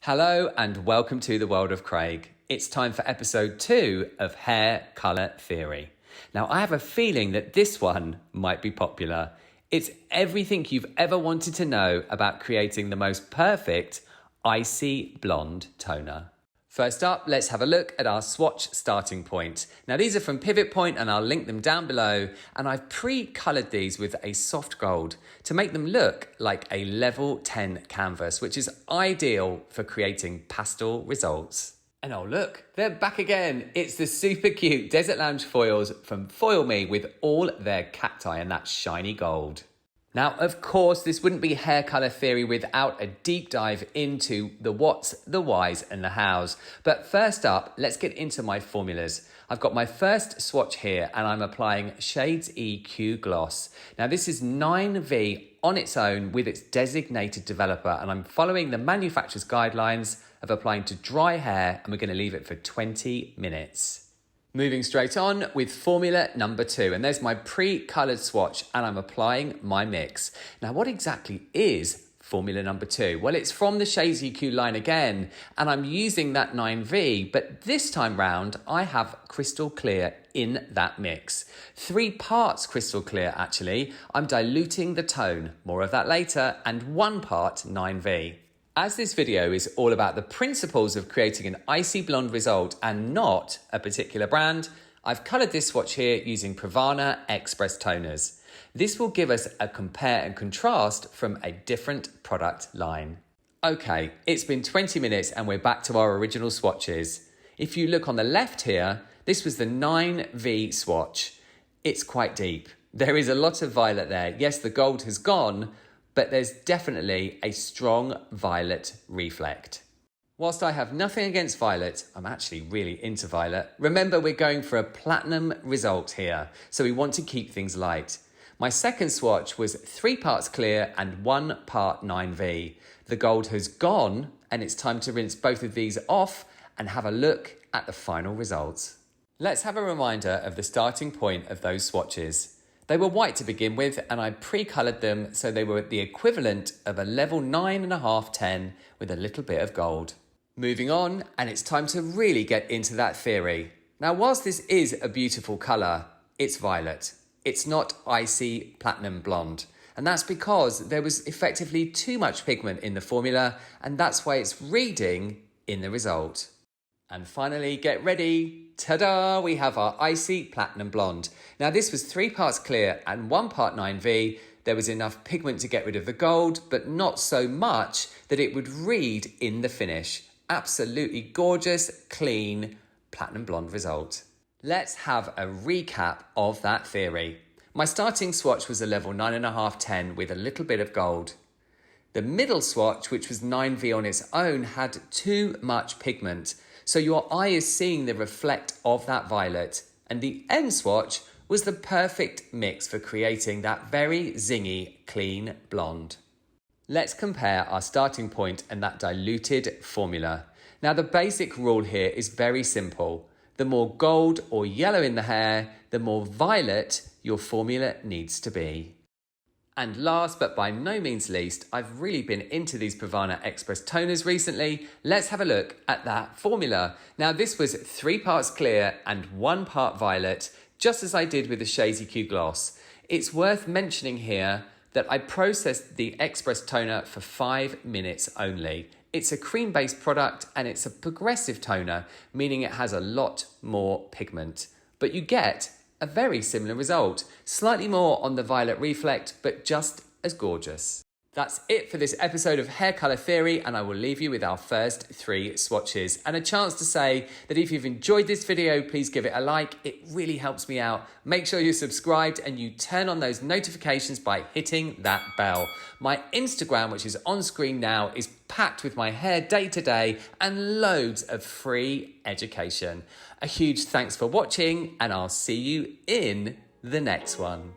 Hello and welcome to the world of Craig. It's time for episode 2 of Hair Color Theory. Now I have a feeling that this one might be popular. It's everything you've ever wanted to know about creating the most perfect icy blonde toner. First up, let's have a look at our swatch starting point. Now these are from Pivot Point and I'll link them down below, and I've pre-colored these with a soft gold to make them look like a level 10 canvas, which is ideal for creating pastel results. And oh look, they're back again. It's the super cute Desert Lounge foils from Foil Me with all their cacti and that shiny gold. Now, of course, this wouldn't be hair color theory without a deep dive into the whats, the whys, and the hows. But first up, let's get into my formulas. I've got my first swatch here and I'm applying shadeseq gloss. Now, this is 9V on its own with its designated developer, and I'm following the manufacturer's guidelines of applying to dry hair, and we're going to leave it for 20 minutes. Moving straight on with formula number 2, and there's my pre-colored swatch and I'm applying my mix. Now what exactly is formula number 2? Well, it's from the shadeseq line again, and I'm using that 9V, but this time round I have crystal clear in that mix. 3 parts crystal clear actually. I'm diluting the tone, more of that later, and 1 part 9V. As this video is all about the principles of creating an icy blonde result and not a particular brand, I've coloured this swatch here using Pravana Express toners. This will give us a compare and contrast from a different product line. Okay, it's been 20 minutes and we're back to our original swatches. If you look on the left here, this was the 9V swatch. It's quite deep. There is a lot of violet there. Yes, the gold has gone, but there's definitely a strong violet reflect. Whilst I have nothing against violet, I'm actually really into violet. Remember, we're going for a platinum result here, so we want to keep things light. My second swatch was 3 parts clear and 1 part 9V. The gold has gone, and it's time to rinse both of these off and have a look at the final results. Let's have a reminder of the starting point of those swatches. They were white to begin with, and I pre-coloured them so they were the equivalent of a level 9.5/10 with a little bit of gold. Moving on, and it's time to really get into that theory. Now, whilst this is a beautiful colour, it's violet. It's not icy platinum blonde. And that's because there was effectively too much pigment in the formula, and that's why it's reading in the result. And finally, get ready. Ta-da! We have our icy platinum blonde. Now this was 3 parts clear and 1 part 9V. There was enough pigment to get rid of the gold, but not so much that it would read in the finish. Absolutely gorgeous, clean, platinum blonde result. Let's have a recap of that theory. My starting swatch was a level 9.5/10 with a little bit of gold. The middle swatch, which was 9V on its own, had too much pigment, so your eye is seeing the reflect of that violet. And the end swatch was the perfect mix for creating that very zingy, clean blonde. Let's compare our starting point and that diluted formula. Now the basic rule here is very simple. The more gold or yellow in the hair, the more violet your formula needs to be. And last but by no means least, I've really been into these Pravana Express toners recently. Let's have a look at that formula. Now this was 3 parts clear and 1 part violet, just as I did with the shadeseq gloss. It's worth mentioning here that I processed the Express toner for 5 minutes only. It's a cream-based product and it's a progressive toner, meaning it has a lot more pigment. But you get a very similar result. Slightly more on the violet reflect, but just as gorgeous. That's it for this episode of Hair Color Theory, and I will leave you with our first 3 swatches and a chance to say that if you've enjoyed this video, please give it a like. It really helps me out. Make sure you're subscribed and you turn on those notifications by hitting that bell. My Instagram, which is on screen now, is packed with my hair day to day and loads of free education. A huge thanks for watching, and I'll see you in the next one.